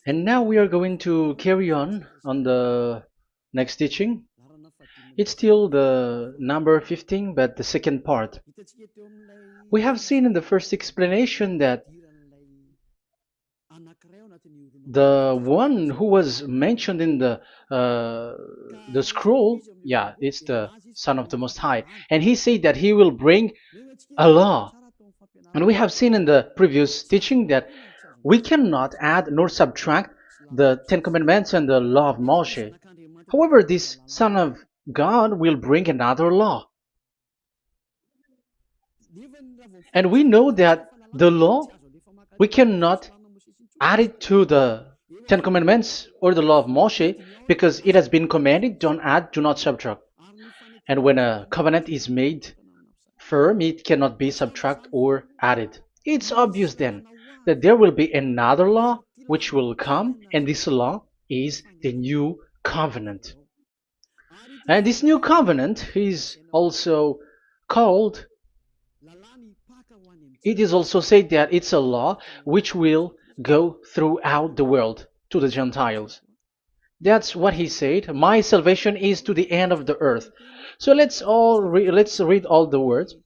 And now we are going to carry on the next teaching. It's still the number 15, but the second part. We have seen in the first explanation that the one who was mentioned in the scroll, yeah, it's the Son of the Most High, and he said that he will bring a law. And we have seen in the previous teaching that we cannot add nor subtract the Ten Commandments and the law of Moshe. However, this Son of God will bring another law. And we know that the law, we cannot add it to the Ten Commandments or the law of Moshe because it has been commanded, don't add, do not subtract. And when a covenant is made firm, it cannot be subtracted or added. It's obvious then that there will be another law which will come, and this law is the new covenant. And this new covenant is also called, it is also said that it's a law which will go throughout the world to the Gentiles. That's what he said. My salvation is to the end of the earth. So let's read all the words.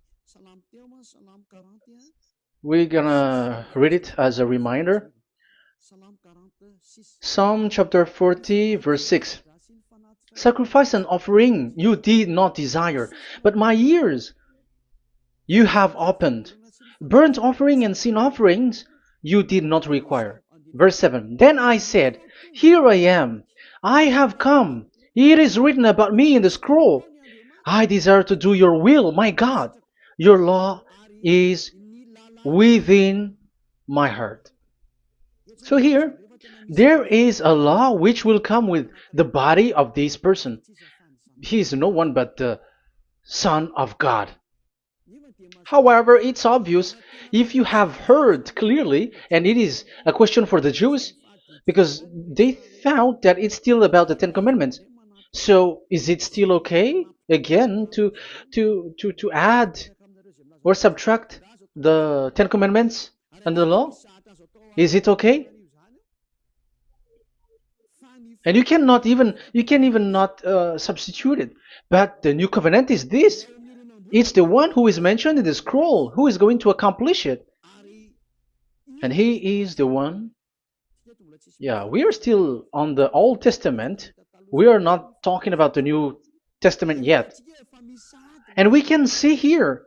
We're gonna read it as a reminder. Psalm chapter 40, verse 6. Sacrifice and offering you did not desire, but my ears you have opened. Burnt offering and sin offerings you did not require. Verse 7. Then I said, here I am. I have come. It is written about me in the scroll. I desire to do your will, my God. Your law is within my heart. So here, there is a law which will come with the body of this person. He is no one but the Son of God. However, it's obvious if you have heard clearly, and it is a question for the Jews, because they thought that it's still about the Ten Commandments. So is it still okay again to add or subtract the Ten Commandments and the law? Is it okay? And you can even not substitute it. But the new covenant is this. It's the one who is mentioned in the scroll who is going to accomplish it. And he is the one. Yeah, we are still on the Old Testament. We are not talking about the New Testament yet. And we can see here,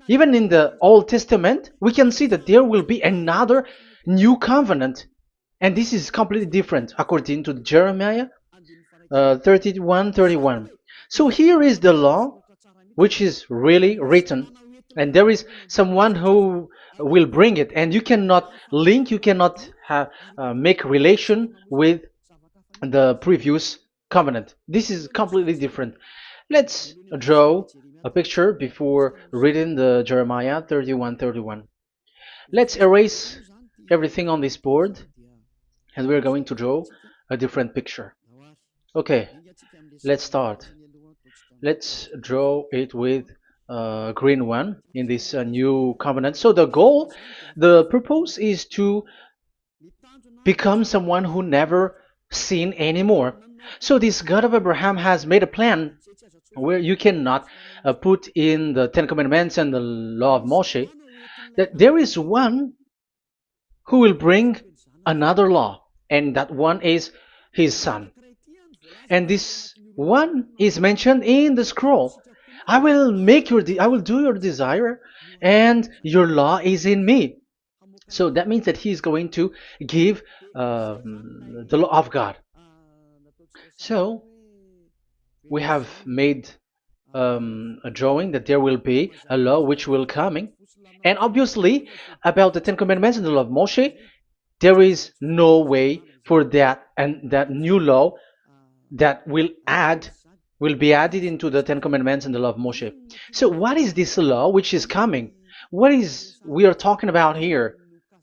even in the Old Testament, we can see that there will be another new covenant. And this is completely different according to Jeremiah 31:31. So here is the law which is really written, and there is someone who will bring it, and you cannot link, you cannot make relation with the previous covenant. This is completely different. Let's draw a picture before reading the Jeremiah 31:31. Let's erase everything on this board, and we're going to draw a different picture. Okay, let's start. Let's draw it with a green one in this new covenant. So the purpose is to become someone who never sin anymore. So this God of Abraham has made a plan where you cannot put in the Ten Commandments and the law of Moshe, that there is one who will bring another law, and that one is his son. And this one is mentioned in the scroll. I will do your desire, and your law is in me. So that means that he is going to give the law of God. So we have made a drawing that there will be a law which will coming, and obviously about the Ten Commandments and the law of Moshe, there is no way for that new law that will be added into the Ten Commandments and the law of Moshe. So what is this law which is coming? What is we are talking about here?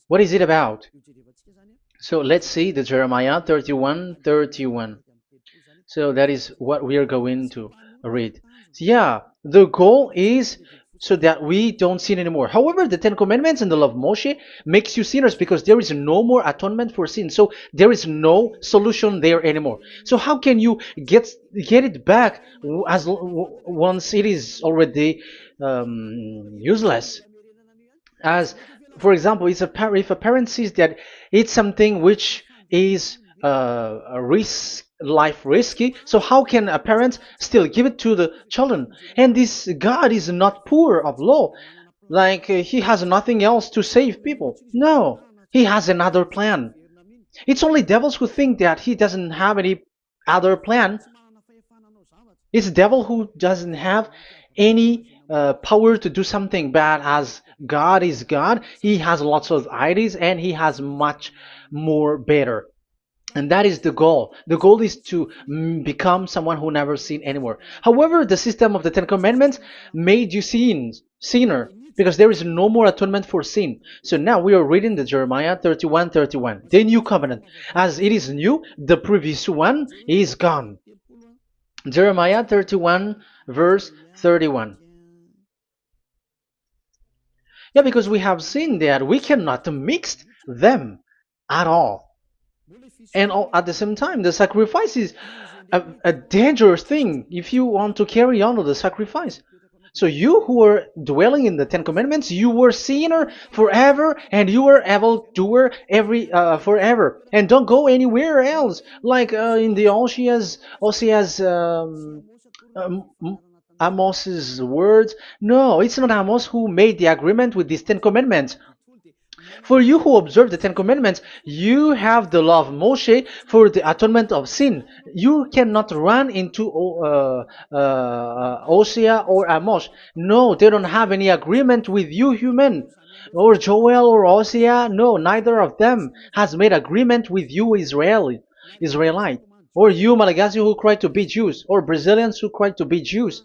What is it about? So let's see the Jeremiah 31:31. So that is what we are going to read. So yeah, the goal is so that we don't sin anymore. However, the Ten Commandments and the law of Moshe makes you sinners because there is no more atonement for sin. So there is no solution there anymore. So how can you get it back once it is already useless? As for example, if a parent sees that it's something which is a risk life risky, so how can a parent still give it to the children? And this God is not poor of law, like he has nothing else to save people. No, he has another plan. It's only devils who think that he doesn't have any other plan. It's the devil who doesn't have any power to do something bad. As God is God, he has lots of ideas and he has much more better. And that is the goal. The goal is to become someone who never sin anymore. However, the system of the Ten Commandments made you sinner, because there is no more atonement for sin. So now we are reading the Jeremiah 31:31, the new covenant. As it is new, the previous one is gone. Jeremiah 31 verse 31. Yeah, because we have seen that we cannot mix them at all. And at the same time, the sacrifice is a dangerous thing if you want to carry on with the sacrifice. So you who are dwelling in the Ten Commandments, you were sinner forever, and you were evil doer forever, and don't go anywhere else. Like in the Osea's Amos's words. No, it's not Amos who made the agreement with these Ten Commandments. For you who observe the Ten Commandments, you have the law of Moshe for the atonement of sin. You cannot run into Osea or Amos. No, they don't have any agreement with you, human. Or Joel or Osea. No, neither of them has made agreement with you, Israelite. Or you, Malagasy, who cry to be Jews. Or Brazilians who cry to be Jews.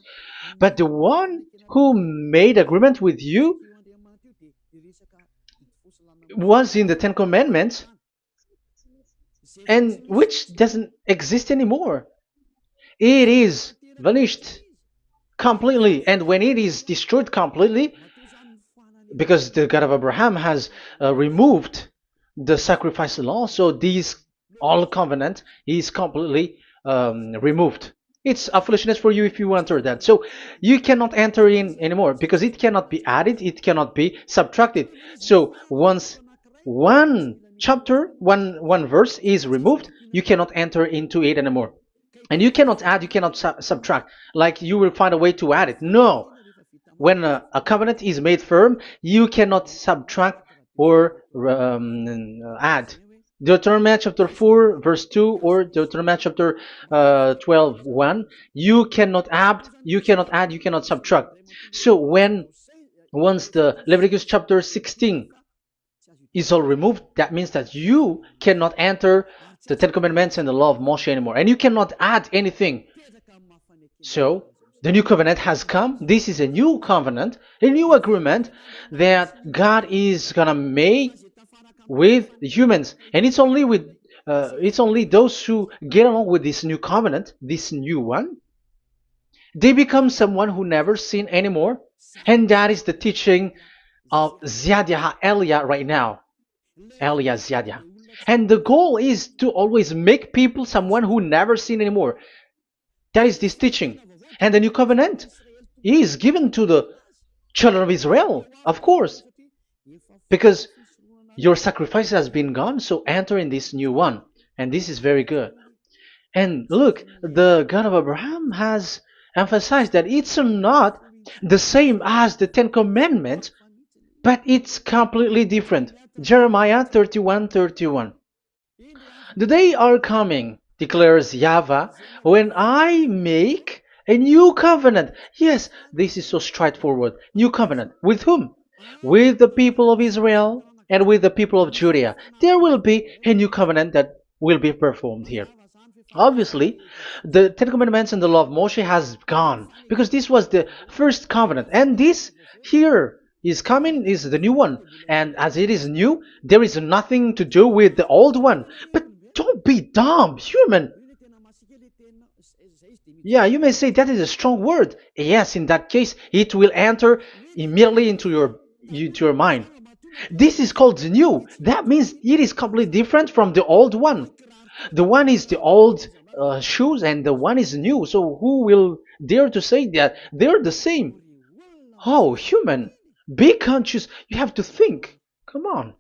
But the one who made agreement with you was in the Ten Commandments, and which doesn't exist anymore. It is vanished completely, and when it is destroyed completely, because the God of Abraham has removed the sacrifice law, so this all covenant is completely removed. It's a foolishness for you if you enter that. So you cannot enter in anymore because it cannot be added, it cannot be subtracted. So once one chapter, one verse is removed, you cannot enter into it anymore. And you cannot add, you cannot subtract. Like you will find a way to add it. No. When a covenant is made firm, you cannot subtract or add. Deuteronomy chapter 4 verse 2 or Deuteronomy chapter 12 1, you cannot add, you cannot subtract. So once the Leviticus chapter 16 is all removed, that means that you cannot enter the Ten Commandments and the law of Moshe anymore, and you cannot add anything. So the new covenant has come. This is a new covenant, a new agreement that God is gonna make with humans, and it's only those who get along with this new covenant, this new one, they become someone who never sin anymore, and that is the teaching of Ziadia Elia right now, Elia Ziadia. And the goal is to always make people someone who never sin anymore. That is this teaching, and the new covenant is given to the children of Israel, of course, because your sacrifice has been gone, so enter in this new one. And this is very good. And look, the God of Abraham has emphasized that it's not the same as the Ten Commandments, but it's completely different. Jeremiah 31:31. The day are coming, declares YAHVAH, when I make a new covenant. Yes, this is so straightforward. New covenant. With whom? With the people of Israel and with the people of Judea. There will be a new covenant that will be performed here. Obviously, the Ten Commandments and the law of Moshe has gone, because this was the first covenant, and this here is coming, is the new one. And as it is new, there is nothing to do with the old one. But don't be dumb, human. Yeah, you may say that is a strong word. Yes, in that case, it will enter immediately into your mind. This is called new. That means it is completely different from the old one. The one is the old shoes and the one is new. So who will dare to say that they're the same? Oh, human, be conscious. You have to think. Come on.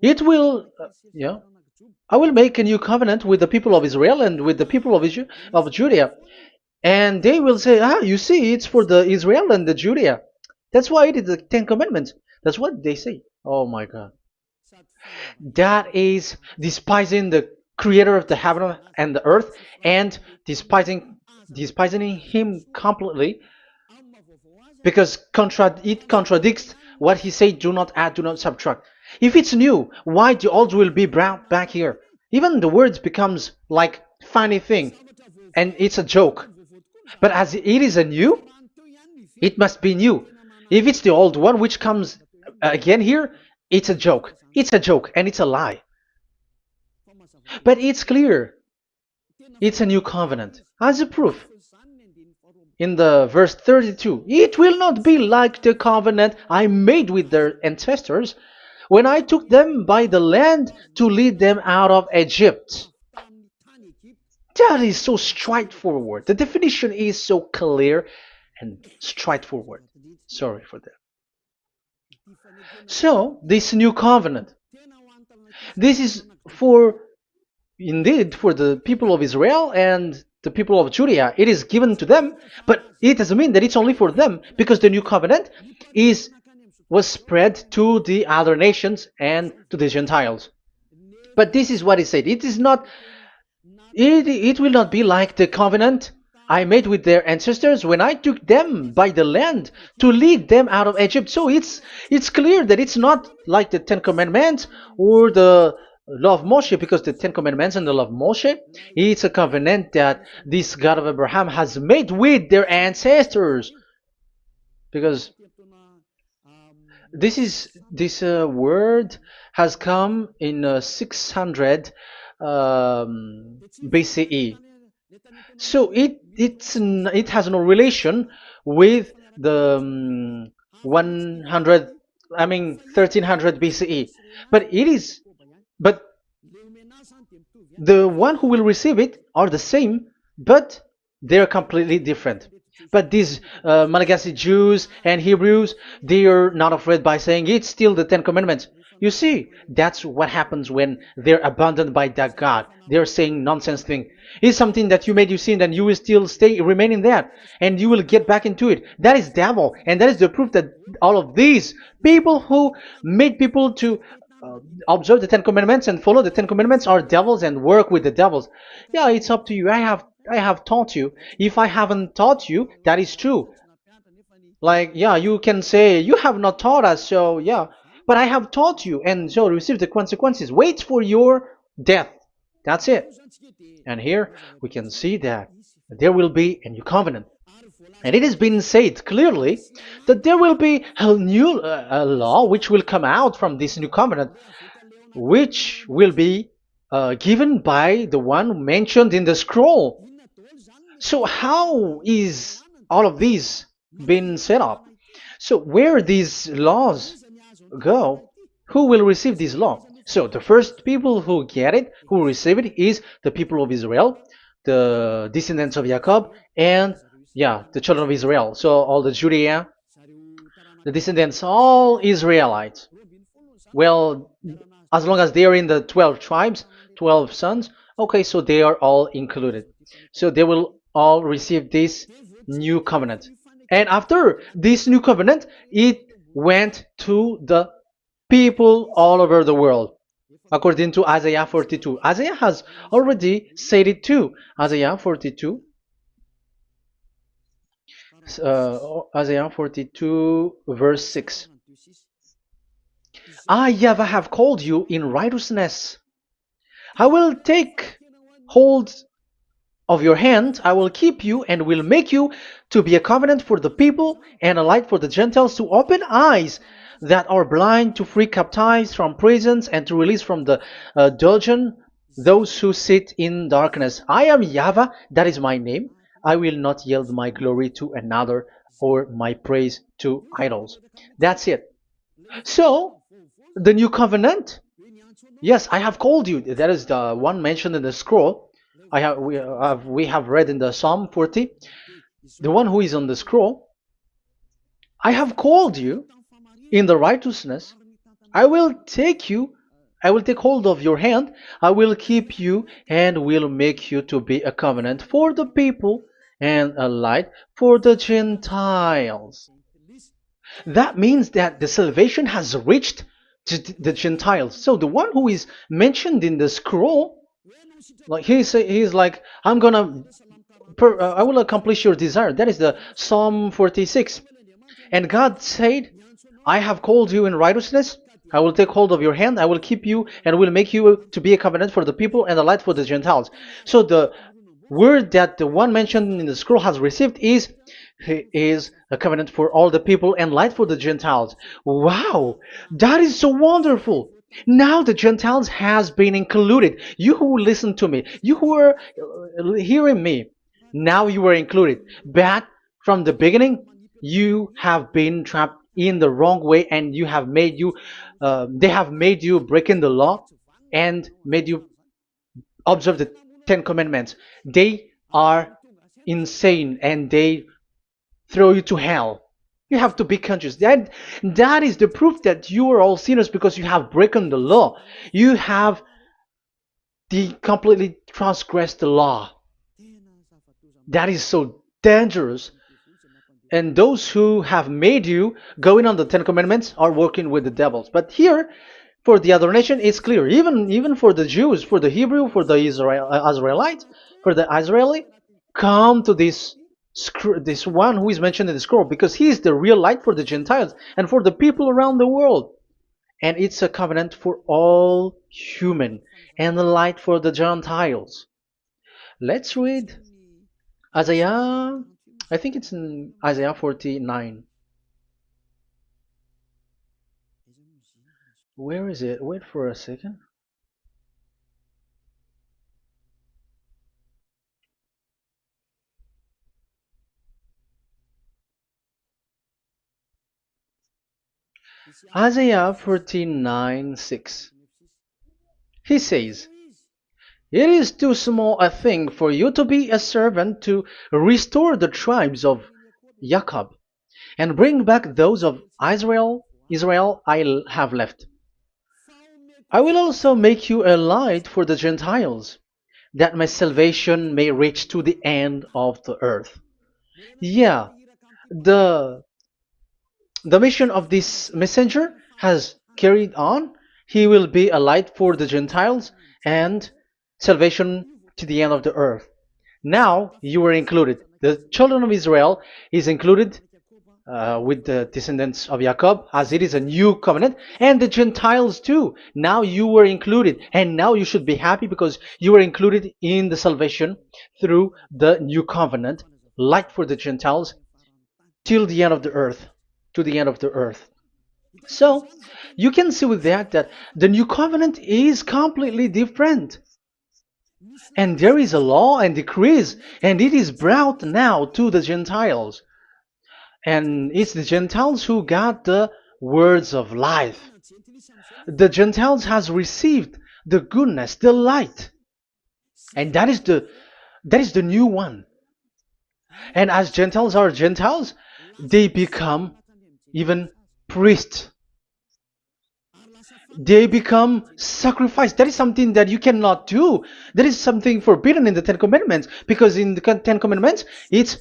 It will, yeah. I will make a new covenant with the people of Israel and with the people of Judea. And they will say, ah, you see, it's for the Israel and the Judea. That's why it is the Ten Commandments. That's what they say. Oh my God. That is despising the creator of the heaven and the earth and despising him completely because it contradicts what he said, do not add, do not subtract. If it's new, why the old will be brought back here? Even the words becomes like funny thing and it's a joke. But as it is a new, it must be new. If it's the old one which comes again here, it's a joke. It's a joke and it's a lie. But it's clear. It's a new covenant. As a proof, in the verse 32, it will not be like the covenant I made with their ancestors when I took them by the land to lead them out of Egypt. That is so straightforward. The definition is so clear and straightforward. Sorry for that. So, this new covenant, this is for, indeed, for the people of Israel and the people of Judea. It is given to them, but it doesn't mean that it's only for them, because the new covenant was spread to the other nations and to the Gentiles. But this is what it said. It is not. It will not be like the covenant I made with their ancestors when I took them by the land to lead them out of Egypt. So it's clear that it's not like the Ten Commandments or the law of Moshe, because the Ten Commandments and the law of Moshe, it's a covenant that this God of Abraham has made with their ancestors. Because this word has come in 600 BCE. So it has no relation with the 100, 1300 BCE. But the one who will receive it are the same, but they're completely different. But these Malagasy Jews and Hebrews, they are not afraid by saying it's still the Ten Commandments. You see, that's what happens when they're abandoned by that God. They're saying nonsense thing. It's something that you made you sin, and you will still remain in that, and you will get back into it. That is devil, and that is the proof that all of these people who made people to observe the Ten Commandments and follow the Ten Commandments are devils and work with the devils. Yeah, it's up to you. I have taught you. If I haven't taught you, that is true. Like, yeah, you can say you have not taught us, so yeah. But I have taught you, and so receive the consequences. Wait for your death. That's it. And here we can see that there will be a new covenant. And it has been said clearly that there will be a new law which will come out from this new covenant, which will be given by the one mentioned in the scroll. So how is all of these been set up? So where these laws go, who will receive this law? So the first people who get it, who receive it, is the people of Israel, the descendants of Jacob, and yeah, the children of Israel. So all the Judea, the descendants, all Israelites. Well, as long as they are in the 12 tribes, 12 sons, okay, so they are all included. So they will all receive this new covenant. And after this new covenant, it went to the people all over the world, according to Isaiah 42. Isaiah has already said it too. Isaiah 42. Isaiah 42 verse 6. I, YAHVAH, have called you in righteousness. I will take hold of your hand, I will keep you and will make you to be a covenant for the people and a light for the Gentiles, to open eyes that are blind, to free captives from prisons, and to release from the dungeon those who sit in darkness. I am YAHVAH, that is my name. I will not yield my glory to another or my praise to idols. That's it. So, the new covenant, yes, I have called you. That is the one mentioned in the scroll. We have read in the Psalm 40, the one who is on the scroll. I have called you in the righteousness. I will take you, I will take hold of your hand, I will keep you, and will make you to be a covenant for the people and a light for the Gentiles. That means that the salvation has reached to the Gentiles. So the one who is mentioned in the scroll, like he's like, I will accomplish your desire. That is the Psalm 46. And God said, I have called you in righteousness. I will take hold of your hand. I will keep you and will make you to be a covenant for the people and a light for the Gentiles. So the word that the one mentioned in the scroll has received is, he is a covenant for all the people and light for the Gentiles. Wow, that is so wonderful. Now the Gentiles has been included. You who listen to me, you who are hearing me, now you are included. But from the beginning, you have been trapped in the wrong way, and they have made you breaking the law and made you observe the Ten Commandments. They are insane and they throw you to hell. You have to be conscious. That is the proof that you are all sinners, because you have broken the law. You have completely transgressed the law. That is so dangerous. And those who have made you going on the Ten Commandments are working with the devils. But here, for the other nation, it's clear. Even for the Jews, for the Hebrew, for the Israelites, for the Israeli, come to this one who is mentioned in the scroll, because he is the real light for the Gentiles and for the people around the world. And it's a covenant for all human and the light for the Gentiles. Let's read Isaiah. I think it's in Isaiah 49. Where is it? Wait for a second. Isaiah 49:6. He says, it is too small a thing for you to be a servant to restore the tribes of Jacob and bring back those of Israel I have left. I will also make you a light for the Gentiles, that my salvation may reach to the end of the earth. Yeah, the the mission of this messenger has carried on. He will be a light for the Gentiles and salvation to the end of the earth. Now you are included. The children of Israel is included with the descendants of Jacob, as it is a new covenant, and the Gentiles too. Now you were included, and now you should be happy because you were included in the salvation through the new covenant, light for the Gentiles, till the end of the earth, to the end of the earth. So you can see with that the new covenant is completely different. And there is a law and decrees, and it is brought now to the Gentiles. And it's the Gentiles who got the words of life. The Gentiles has received the goodness, the light. And that is the new one. And as Gentiles are Gentiles, they become even priests. They become sacrificed. That is something that you cannot do. That is something forbidden in the Ten Commandments, because in the Ten Commandments, it's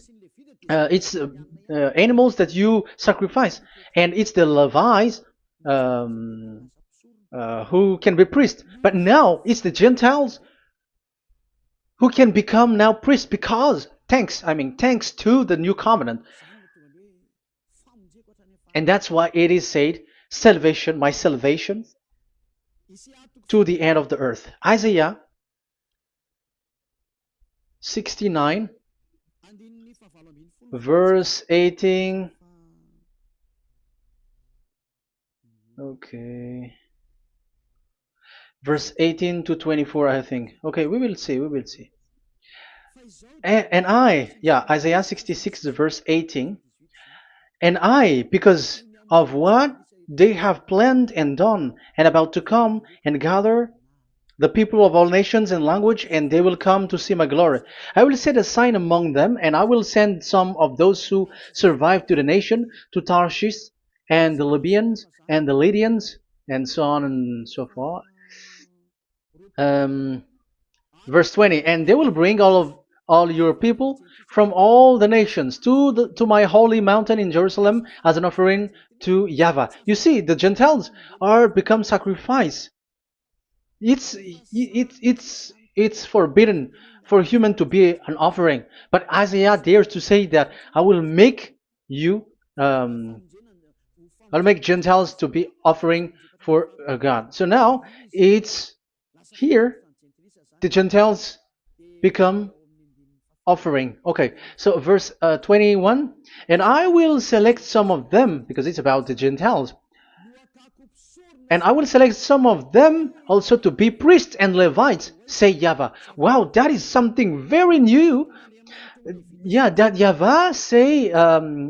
animals that you sacrifice, and it's the Levites um, who can be priests. But now it's the Gentiles who can become now priests, because thanks to the new covenant. And that's why it is said, salvation, my salvation, to the end of the earth. Isaiah 69, verse 18. Okay. verse 18 to 24, I think. Okay, we will see, we will see. Yeah, Isaiah 66, verse 18. And I, because of what they have planned and done, and about to come and gather the people of all nations and language, and they will come to see my glory. I will set a sign among them, and I will send some of those who survive to the nation, to Tarshish, and the Libyans, and the Lydians, and so on and so forth. Um, Verse 20, and they will bring all your people from all the nations to my holy mountain in Jerusalem as an offering to YAHVAH. You see, the Gentiles are become sacrifice. It's forbidden for human to be an offering, but Isaiah dares to say that I will make you um, I'll make Gentiles to be offering for God. So now it's here the Gentiles become offering. Okay, so verse 21, and I will select some of them, because it's about the Gentiles, and I will select some of them also to be priests and Levites, say YAHVAH. Wow, that is something very new. Yeah, that YAHVAH say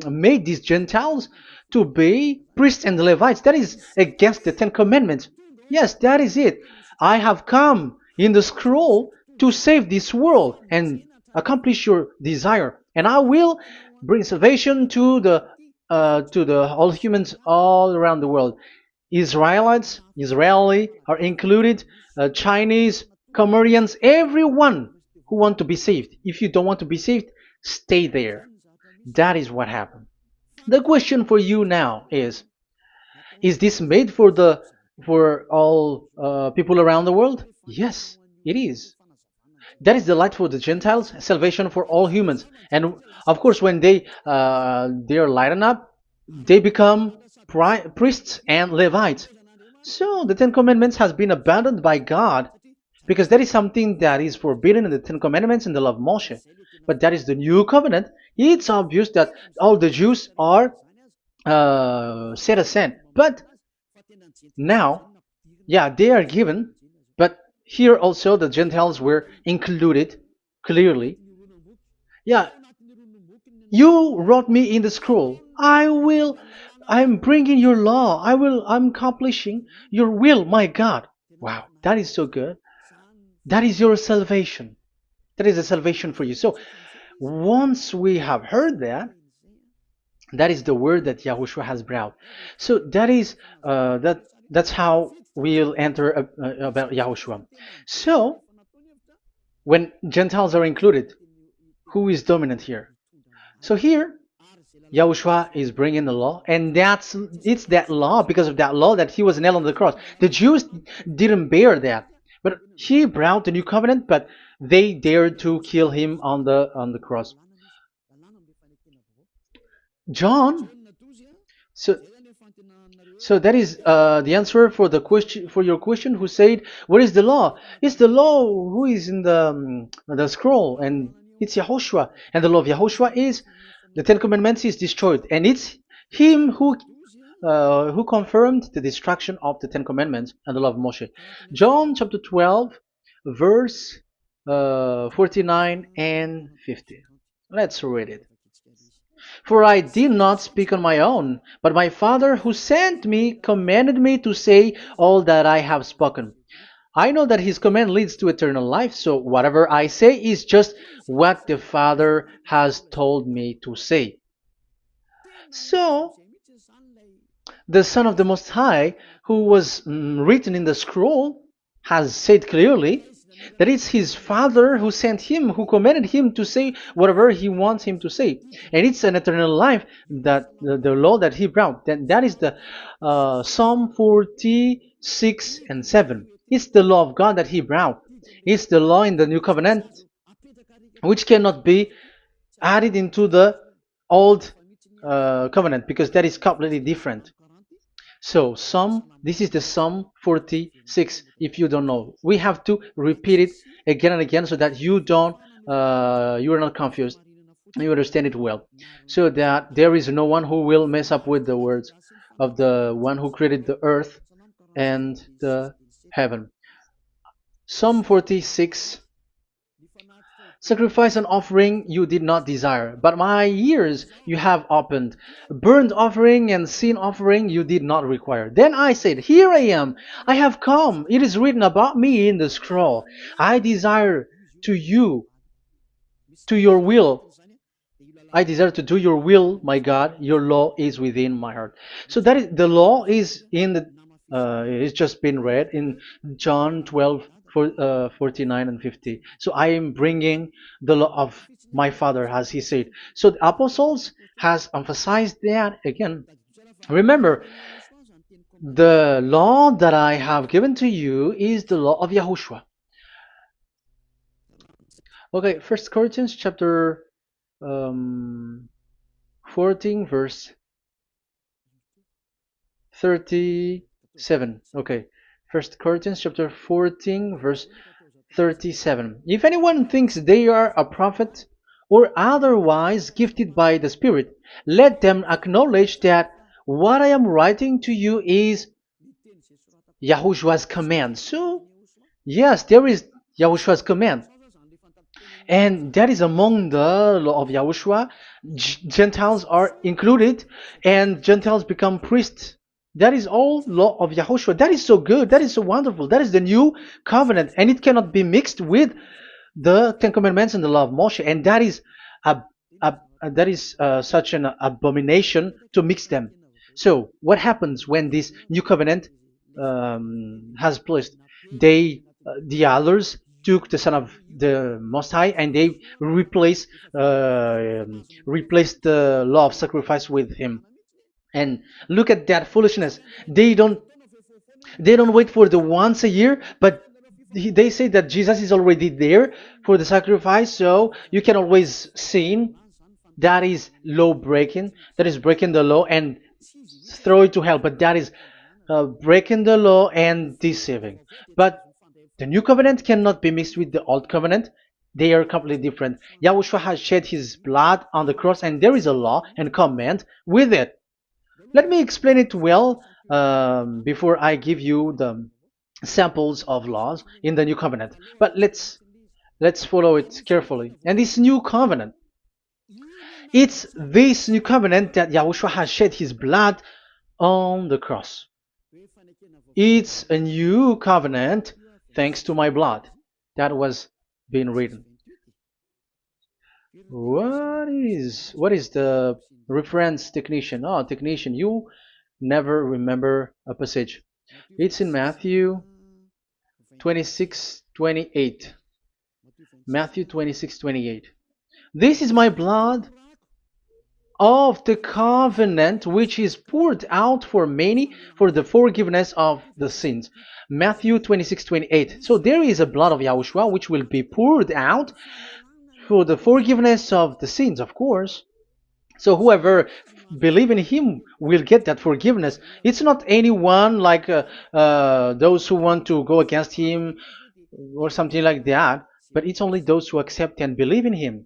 made these Gentiles to be priests and Levites. That is against the Ten Commandments. Yes, that is it. I have come in the scroll to save this world and accomplish your desire, and I will bring salvation to the all humans all around the world. Israeli are included, Chinese, Comorians, everyone who want to be saved. If you don't want to be saved, stay there. That is what happened. The question for you now is this made for all people around the world? Yes, it is. That is the light for the Gentiles, salvation for all humans. And of course, when they are lightened up, they become priests and Levites. So the Ten Commandments has been abandoned by God, because that is something that is forbidden in the Ten Commandments and the law of Moshe. But that is the new covenant. It's obvious that all the Jews are set aside. But now, yeah, they are given, but here also the Gentiles were included clearly. Yeah, you wrote me in the scroll. I'm bringing your law. I'm accomplishing your will, my God. Wow, that is so good. That is your salvation. That is a salvation for you. So once we have heard that, that is the word that Yahushua has brought. So that's how we'll enter about Yahushua. So when Gentiles are included, who is dominant here? So here, Yahushua is bringing the law, and it's that law, because of that law, that he was nailed on the cross. The Jews didn't bear that, but he brought the new covenant, but they dared to kill him on the cross. John, so so that is the answer for your question. Who said, "What is the law?" It's the law who is in the scroll, and it's Yahushua. And the law of Yahushua is the Ten Commandments is destroyed, and it's him who confirmed the destruction of the Ten Commandments and the law of Moshe. John chapter 12, verse 49 and 50. Let's read it. For I did not speak on my own, but my Father who sent me commanded me to say all that I have spoken. I know that his command leads to eternal life, so whatever I say is just what the Father has told me to say. So, the Son of the Most High, who was written in the scroll, has said clearly that it's his Father who sent him, who commanded him to say whatever he wants him to say. And it's an eternal life, that the law that he brought. That is the Psalm 46 and 7. It's the law of God that he brought. It's the law in the new covenant, which cannot be added into the old covenant, because that is completely different. So this is the Psalm 46. If you don't know, we have to repeat it again and again, so that you are not confused. You understand it well, so that there is no one who will mess up with the words of the one who created the earth and the heaven. Psalm 46. Sacrifice and offering you did not desire, but my ears you have opened. Burnt offering and sin offering you did not require. Then I said, here I am, I have come. It is written about me in the scroll. I desire to you, to your will. I desire to do your will, my God. Your law is within my heart. So that is the law is in the. It's just been read in John 12, 49 and 50. So I am bringing the law of my Father, as he said. So the apostles has emphasized that again. Remember, the law that I have given to you is the law of YAHOSHUAH. Okay, First Corinthians chapter 14 verse 37. Okay. First Corinthians chapter 14 verse 37. If anyone thinks they are a prophet or otherwise gifted by the Spirit, let them acknowledge that what I am writing to you is Yahushua's command. So, yes, there is Yahushua's command. And that is among the law of Yahushua. Gentiles are included, and Gentiles become priests. That is all law of Yahushua. That is so good. That is so wonderful. That is the new covenant, and it cannot be mixed with the Ten Commandments and the law of Moshe. And that is such an abomination to mix them. So, what happens when this new covenant has placed? The others took the Son of the Most High and they replaced the law of sacrifice with him. And look at that foolishness. They don't wait for the once a year, but they say that Jesus is already there for the sacrifice, so you can always sin. That is law breaking. That is breaking the law and throw it to hell. But that is breaking the law and deceiving. But the new covenant cannot be mixed with the old covenant. They are completely different. Yahushua has shed his blood on the cross, and there is a law and command with it. Let me explain it well before I give you the samples of laws in the new covenant. But let's follow it carefully. And this new covenant, it's this new covenant that Yahushua has shed his blood on the cross. It's a new covenant thanks to my blood. That was being written. What is the reference technician? Oh, technician, you never remember a passage. It's in Matthew 26:28. Matthew 26:28. This is my blood of the covenant which is poured out for many for the forgiveness of the sins. Matthew 26:28. So there is a blood of Yahushua which will be poured out for the forgiveness of the sins, of course. So whoever believe in him will get that forgiveness. It's not anyone like those who want to go against him or something like that, but it's only those who accept and believe in him.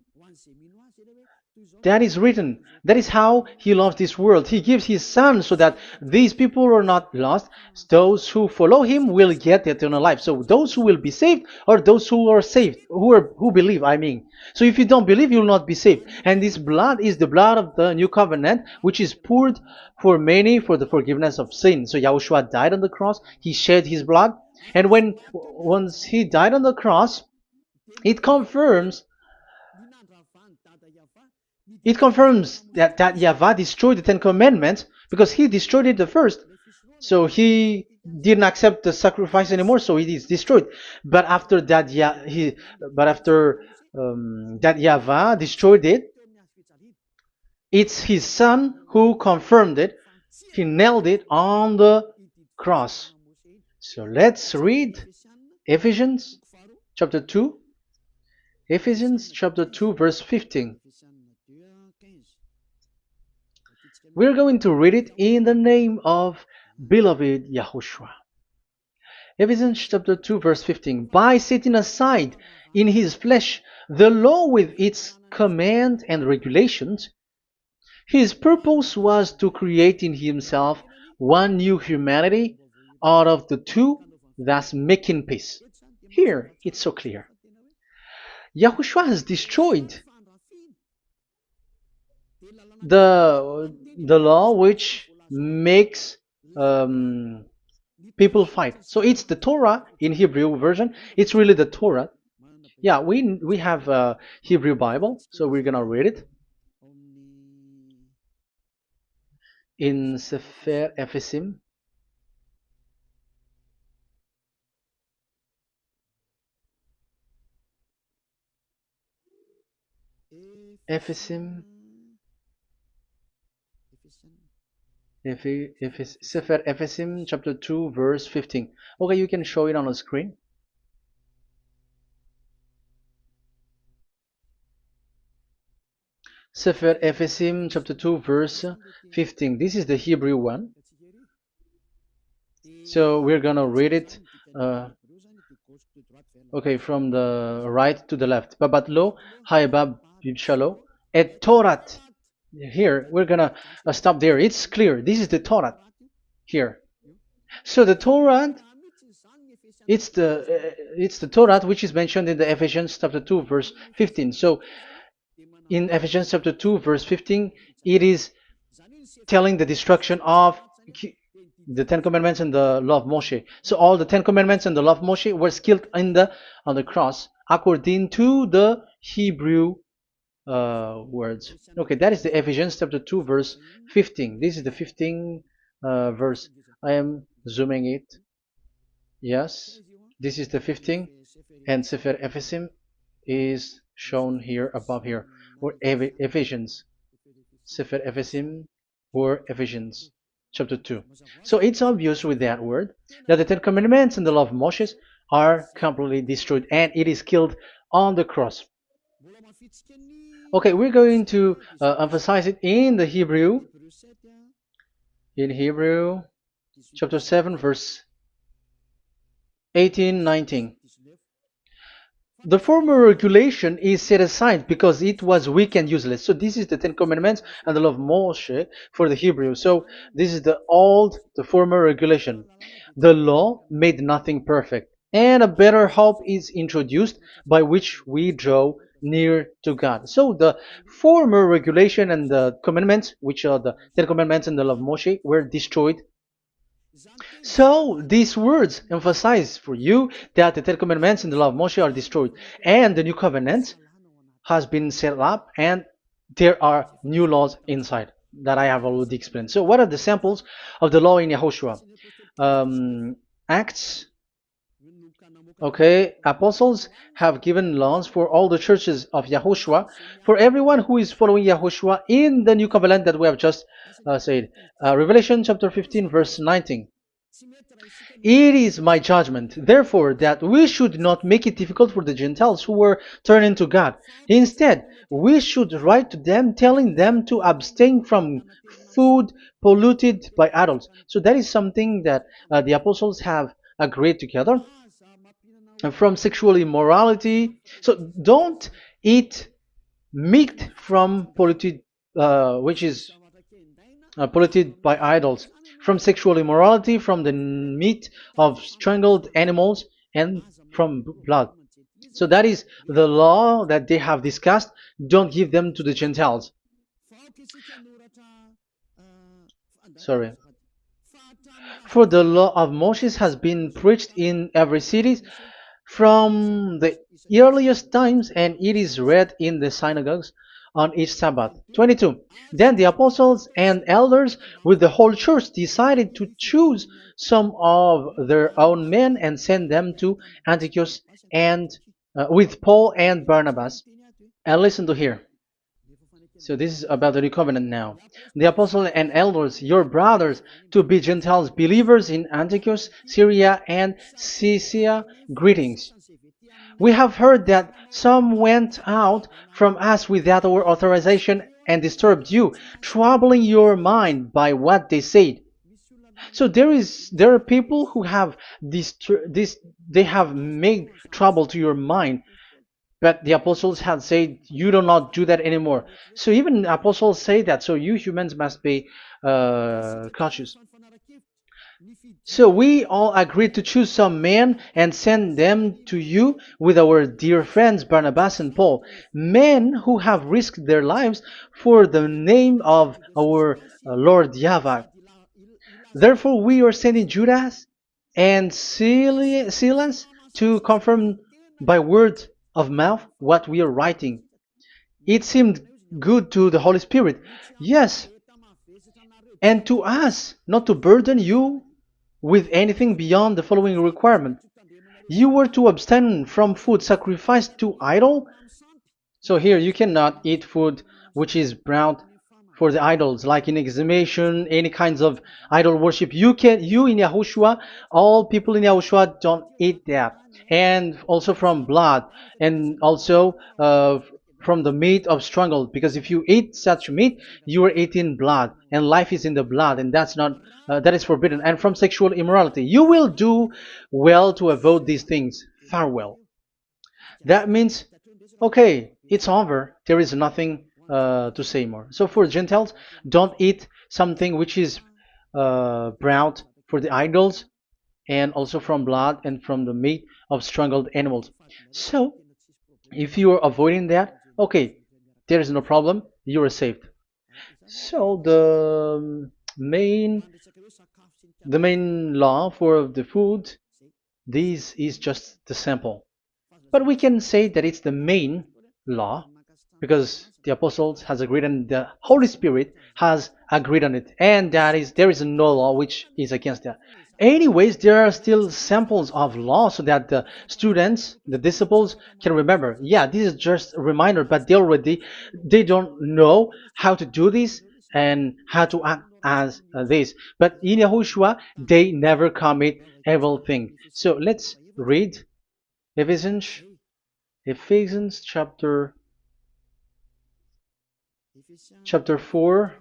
That is written. That is how he loves this world. He gives his son so that these people are not lost. Those who follow him will get eternal life. So those who will be saved are those who are saved, who believe, I mean. So if you don't believe, you will not be saved. And this blood is the blood of the new covenant, which is poured for many for the forgiveness of sin. So Yahushua died on the cross. He shed his blood. And once he died on the cross, it confirms that YAHVAH destroyed the Ten Commandments because he destroyed it the first. So he didn't accept the sacrifice anymore, so it is destroyed. But after that, that YAHVAH destroyed it, it's his son who confirmed it. He nailed it on the cross. So let's read Ephesians chapter 2. Ephesians chapter 2 verse 15. We're going to read it in the name of beloved Yahushua. Ephesians chapter 2 verse 15. By setting aside in his flesh the law with its command and regulations, his purpose was to create in himself one new humanity out of the two, thus making peace. Here, it's so clear. Yahushua has destroyed the law which makes people fight. So it's the Torah in Hebrew version. It's really the Torah. Yeah, we have a Hebrew Bible, so we're gonna read it in Sefer Ephesim. Ephesim, Sefer Ephesim, chapter 2, verse 15. Okay, you can show it on the screen. Sefer Ephesim, chapter 2, verse 15. This is the Hebrew one. So we're gonna read it. Okay, from the right to the left. Babat lo, haibab shalo, et Torat. Here, we're gonna stop there. It's clear. This is the Torah here. So the Torah, it's the Torah which is mentioned in the Ephesians chapter 2 verse 15. So in Ephesians chapter 2 verse 15, it is telling the destruction of the Ten Commandments and the law of Moshe. So all the Ten Commandments and the law of Moshe were killed on the cross according to the Hebrew words. Okay, that is the Ephesians chapter 2 verse 15. This is the 15 verse. I am zooming it. Yes, this is the 15, and Sefer Ephesim is shown here above here, or Ephesians. Sefer Ephesim or Ephesians chapter 2. So it's obvious with that word that the Ten Commandments and the law of Moses are completely destroyed, and it is killed on the cross. Okay, we're going to emphasize it in the Hebrew. In Hebrew, chapter 7, verse 18, 19. The former regulation is set aside because it was weak and useless. So this is the Ten Commandments and the law of Moshe for the Hebrew. So this is the former regulation. The law made nothing perfect, and a better hope is introduced by which we draw near to God. So the former regulation and the commandments, which are the Ten Commandments and the law of Moshe, were destroyed. So these words emphasize for you that the Ten Commandments and the law of Moshe are destroyed, and the new covenant has been set up, and there are new laws inside that I have already explained. So what are the samples of the law in Yahushua? Acts. Okay, apostles have given laws for all the churches of Yahushua, for everyone who is following Yahushua in the new covenant that we have just said. Revelation chapter 15, verse 19. It is my judgment, therefore, that we should not make it difficult for the Gentiles who were turning to God. Instead, we should write to them telling them to abstain from food polluted by idols. So that is something that the apostles have agreed together. And from sexual immorality. So don't eat meat from polluted, which is polluted by idols, from sexual immorality, from the meat of strangled animals, and from blood. So that is the law that they have discussed. Don't give them to the Gentiles. Sorry. For the law of Moses has been preached in every city from the earliest times, and it is read in the synagogues on each Sabbath. 22. Then the apostles and elders with the whole church decided to choose some of their own men and send them to Antioch and with Paul and Barnabas. And listen to here. So this is about the new covenant now. The apostles and elders, your brothers, to be Gentiles believers in Antioch, Syria, and Cilicia, greetings. We have heard that some went out from us without our authorization and disturbed you, troubling your mind by what they said. So there are people who have they have made trouble to your mind. But the apostles had said, you do not do that anymore. So even apostles say that. So you humans must be cautious. So we all agreed to choose some men and send them to you with our dear friends Barnabas and Paul, men who have risked their lives for the name of our Lord YAHVAH. Therefore, we are sending Judas and Silas to confirm by word of mouth what we are writing. It seemed good to the Holy Spirit, yes, and to us, not to burden you with anything beyond the following requirement. You were to abstain from food sacrificed to idol. So here you cannot eat food which is brought for the idols, like in exhumation, any kinds of idol worship. You in Yahushua, all people in Yahushua don't eat that, and also from blood, and also from the meat of strangled. Because if you eat such meat, you are eating blood, and life is in the blood, and that's not that is forbidden. And from sexual immorality, you will do well to avoid these things. Farewell. That means, okay, it's over. There is nothing to say more. So for Gentiles, don't eat something which is brought for the idols, and also from blood and from the meat of strangled animals. So if you are avoiding that, okay, there is no problem. You are saved. So the main law for the food, this is just the sample. But we can say that it's the main law because the apostles has agreed and the Holy Spirit has agreed on it, and that is there is no law which is against that. Anyways, there are still samples of law so that the students, the disciples, can remember. Yeah, this is just a reminder, but they don't know how to do this and how to act as this. But in Yahushua, they never commit evil thing. So let's read Ephesians, Ephesians chapter 4.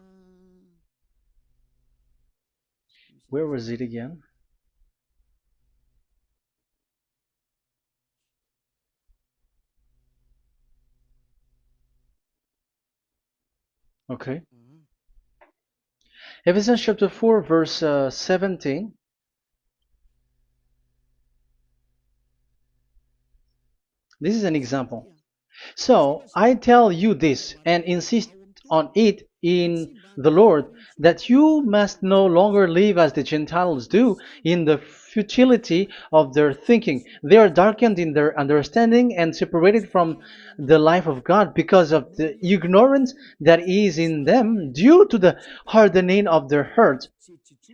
Where was it again? Okay. Ephesians chapter 4, verse 17. This is an example. So I tell you this and insist on it in the Lord, that you must no longer live as the Gentiles do in the futility of their thinking. They are darkened in their understanding and separated from the life of God because of the ignorance that is in them due to the hardening of their hearts.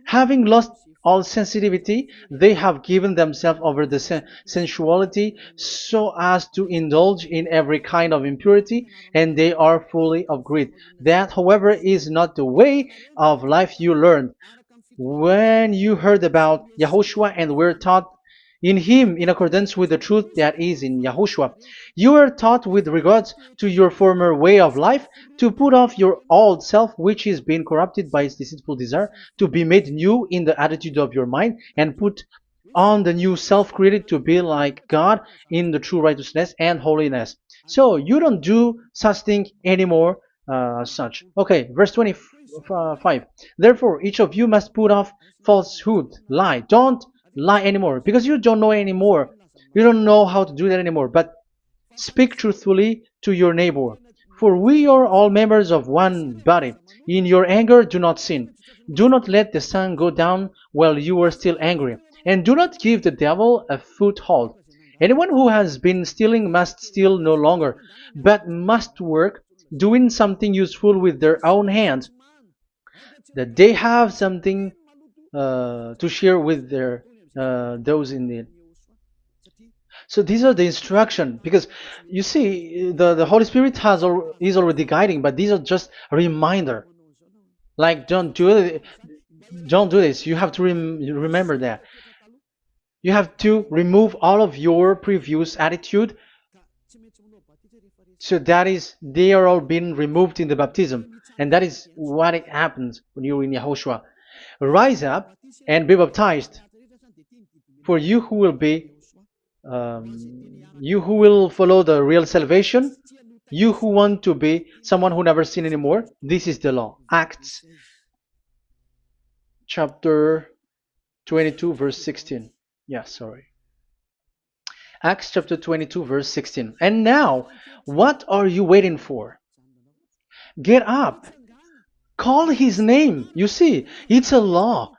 Having lost all sensitivity, they have given themselves over to sensuality so as to indulge in every kind of impurity, and they are fully of greed. That, however, is not the way of life you learned when you heard about Yahushua and were taught in him in accordance with the truth that is in Yahushua. You were taught with regards to your former way of life to put off your old self, which is being corrupted by its deceitful desire, to be made new in the attitude of your mind, and put on the new self created to be like God in the true righteousness and holiness. So you don't do such thing anymore. Such. Okay, verse 25. Therefore, each of you must put off falsehood, lie. Don't lie anymore because you don't know anymore. You don't know how to do that anymore. But speak truthfully to your neighbor. For we are all members of one body. In your anger, do not sin. Do not let the sun go down while you are still angry. And do not give the devil a foothold. Anyone who has been stealing must steal no longer, but must work, doing something useful with their own hands, that they have something to share with their those in need. So these are the instruction because you see the Holy Spirit is already guiding, but these are just a reminder. Like don't do this. You have to remember that. You have to remove all of your previous attitude. So that is they are all being removed in the baptism, and that is what it happens when you're in Yahushua. Rise up and be baptized, for you who will follow the real salvation, you who want to be someone who never sin anymore. This is the law. Acts chapter 22 verse 16. Yeah, sorry. Acts chapter 22 verse 16. And now, what are you waiting for? Get up. Call his name. You see, it's a law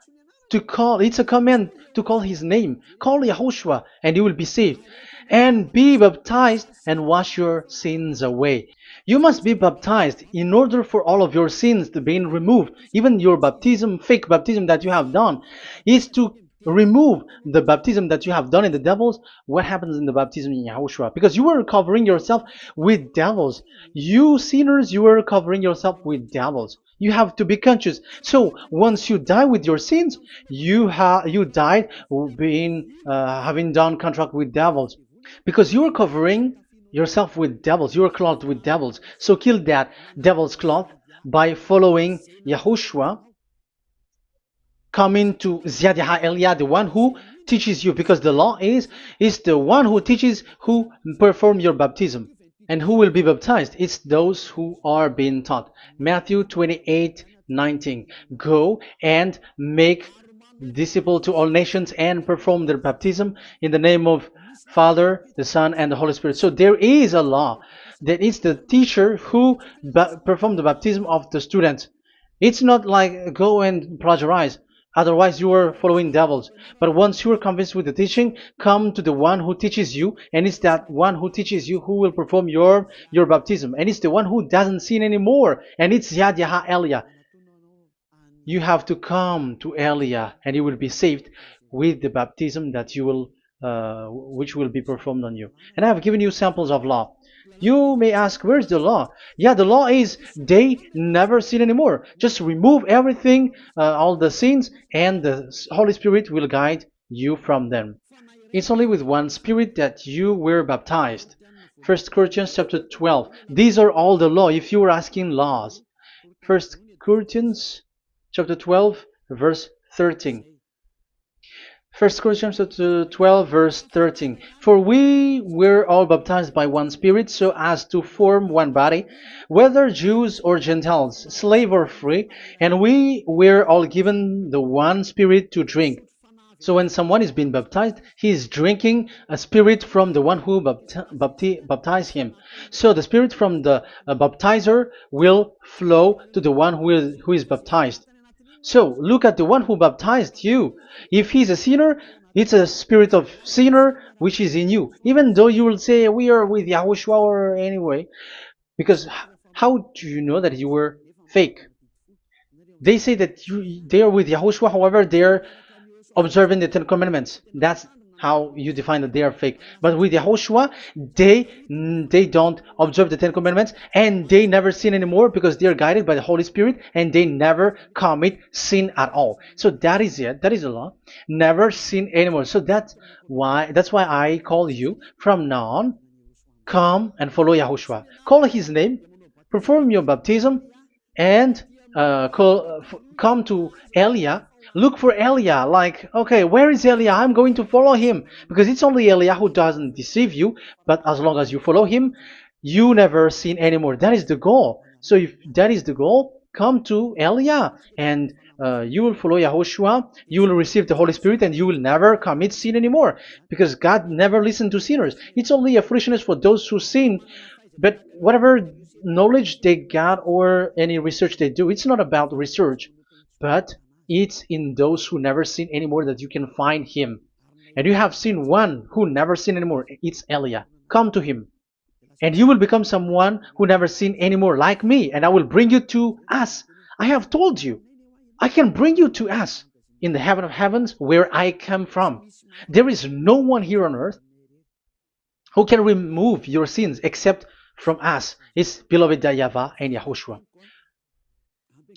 to call, it's a command to call his name. Call Yahushua and you will be saved. And be baptized and wash your sins away. You must be baptized in order for all of your sins to be removed. Even your baptism, fake baptism that you have done, is to remove the baptism that you have done in the devils. What happens in the baptism in Yahushua? Because you were covering yourself with devils. You sinners, you were covering yourself with devils. You have to be conscious. So once you die with your sins, you died being having done contract with devils, because you are covering yourself with devils. You are clothed with devils. So kill that devil's cloth by following Yahushua, coming to Ziad Elia, the one who teaches you, because the law is the one who teaches who perform your baptism. And who will be baptized? It's those who are being taught. Matthew 28:19. Go and make disciple to all nations and perform their baptism in the name of Father, the Son, and the Holy Spirit. So there is a law that is the teacher who perform the baptism of the students. It's not like go and plagiarize. Otherwise, you are following devils. But once you are convinced with the teaching, come to the one who teaches you, and it's that one who teaches you who will perform your baptism. And it's the one who doesn't sin anymore. And it's Yad Yaha Elia. You have to come to Elia, and you will be saved with the baptism that you will, which will be performed on you. And I have given you samples of law. You may ask, where's the law? Yeah, the law is they never sin anymore. Just remove everything, all the sins, and the Holy Spirit will guide you from them. It's only with one Spirit that you were baptized. 1 Corinthians chapter 12. These are all the law, if you were asking laws. 1 Corinthians chapter 12, verse 13. 1 Corinthians chapter 12, verse 13. For we were all baptized by one Spirit, so as to form one body, whether Jews or Gentiles, slave or free, and we were all given the one Spirit to drink. So when someone is being baptized, he is drinking a spirit from the one who baptized him. So the spirit from the baptizer will flow to the one who is baptized. So look at the one who baptized you. If he's a sinner, it's a spirit of sinner which is in you. Even though you will say we are with Yahushua or anyway, because how do you know that you were fake? They say that they are with Yahushua, however, they're observing the Ten Commandments. That's how you define that they are fake. But with Yahushua, they don't observe the Ten Commandments, and they never sin anymore because they are guided by the Holy Spirit, and they never commit sin at all. So that is it. That is the law. Never sin anymore. So that's why I call you from now on. Come and follow Yahushua. Call his name, perform your baptism, and come to Elia. Look for Elia, like, okay, where is Elia? I'm going to follow him, because it's only Elia who doesn't deceive you. But as long as you follow him, you never sin anymore. That is the goal. So if that is the goal, come to Elia, and you will follow Yahushua. You will receive the Holy Spirit, and you will never commit sin anymore, because God never listened to sinners. It's only a foolishness for those who sin. But whatever knowledge they got or any research they do, it's not about research, but it's in those who never sin anymore that you can find him. And you have seen one who never sin anymore. It's Elia. Come to him, and you will become someone who never sin anymore, like me, and I will bring you to us. I have told you, I can bring you to us in the heaven of heavens where I come from. There is no one here on earth who can remove your sins except from us. It's beloved YAHVAH and Yahushua.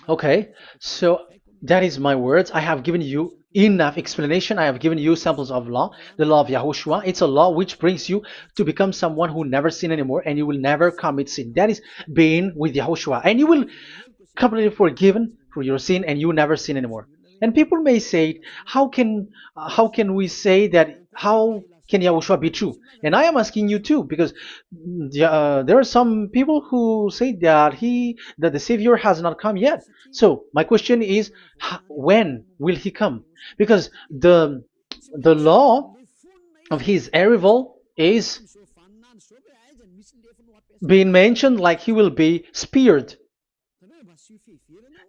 Okay, so that is my words. I have given you enough explanation. I have given you samples of law, the law of Yahushua. It's a law which brings you to become someone who never sin anymore, and you will never commit sin. That is being with Yahushua, and you will completely forgiven for your sin, and you never sin anymore. And people may say, how can we say that? How can Yahushua be true? And I am asking you too, because there are some people who say that the Savior has not come yet. So my question is, when will he come? Because the law of his arrival is being mentioned like he will be speared.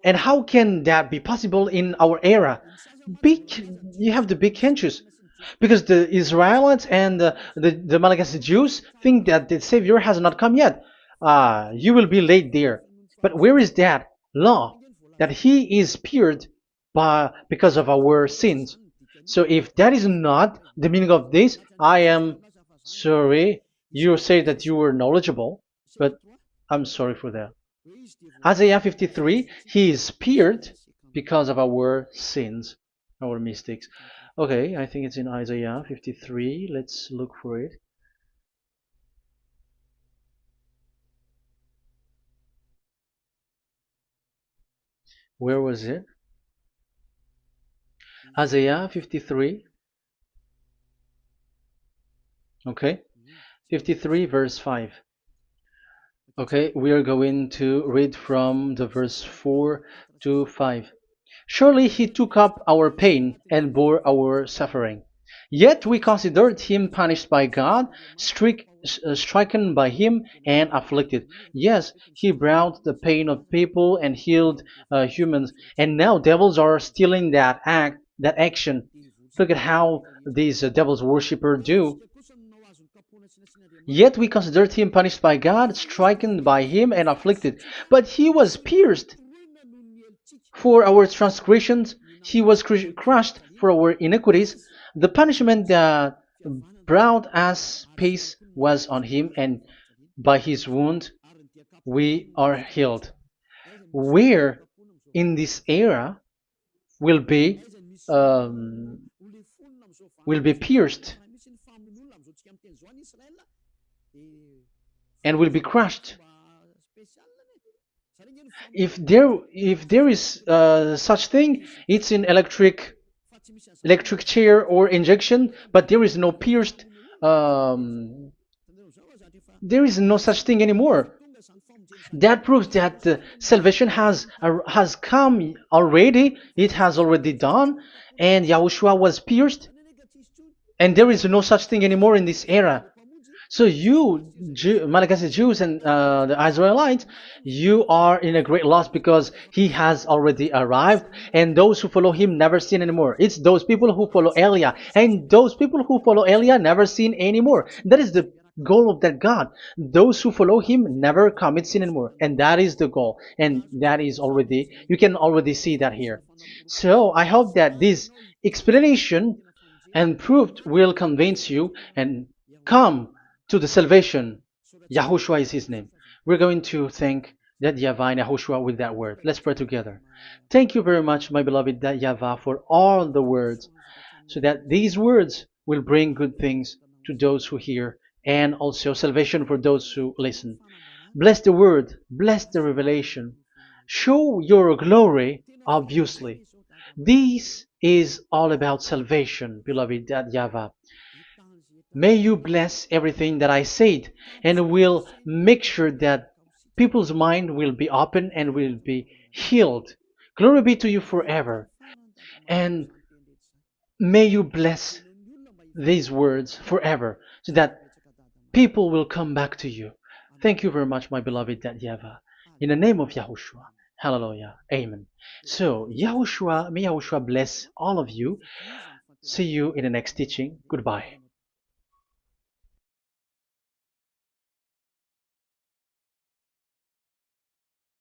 And how can that be possible in our era? You have to be conscious. Because the Israelites and the Malagasy Jews think that the Savior has not come yet. You will be late there. But where is that law? That he is speared because of our sins. So if that is not the meaning of this, I am sorry. You say that you were knowledgeable, but I'm sorry for that. Isaiah 53, he is speared because of our sins, our mistakes. Okay, I think it's in Isaiah 53. Let's look for it. Where was it? Isaiah 53. Okay, 53 verse 5. Okay, we are going to read from the verse 4 to 5. Surely he took up our pain and bore our suffering. Yet we considered him punished by God, stricken by him, and afflicted. Yes, he brought the pain of people and healed humans. And now devils are stealing that action. Look at how these devils worshippers do. Yet we considered him punished by God, stricken by him, and afflicted. But he was pierced for our transgressions, he was crushed for our iniquities. The punishment that brought us peace was on him, and by his wound we are healed. Where in this era will be um, pierced and will be crushed. If there is such thing, it's in electric chair or injection, but there is no pierced. There is no such thing anymore. That proves that salvation has come already. It has already done, and Yahushua was pierced, and there is no such thing anymore in this era. So you, Malagasy Jews and the Israelites, you are in a great loss because he has already arrived, and those who follow him never sin anymore. It's those people who follow Elia, and those people who follow Elia never sin anymore. That is the goal of that God. Those who follow him never commit sin anymore, and that is the goal. And that is already, you can already see that here. So I hope that this explanation and proof will convince you and come to the salvation. Yahushua is his name. We're going to thank that YAHVAH and Yahushua with that word. Let's pray together. Thank you very much, my beloved that YAHVAH, for all the words, so that these words will bring good things to those who hear, and also salvation for those who listen. Bless the word, bless the revelation. Show your glory, obviously. This is all about salvation, beloved that YAHVAH. May you bless everything that I said, and will make sure that people's mind will be open and will be healed. Glory be to you forever. And may you bless these words forever, so that people will come back to you. Thank you very much, my beloved that YAHVAH. In the name of Yahushua. Hallelujah. Amen. So, Yahushua, may Yahushua bless all of you. See you in the next teaching. Goodbye.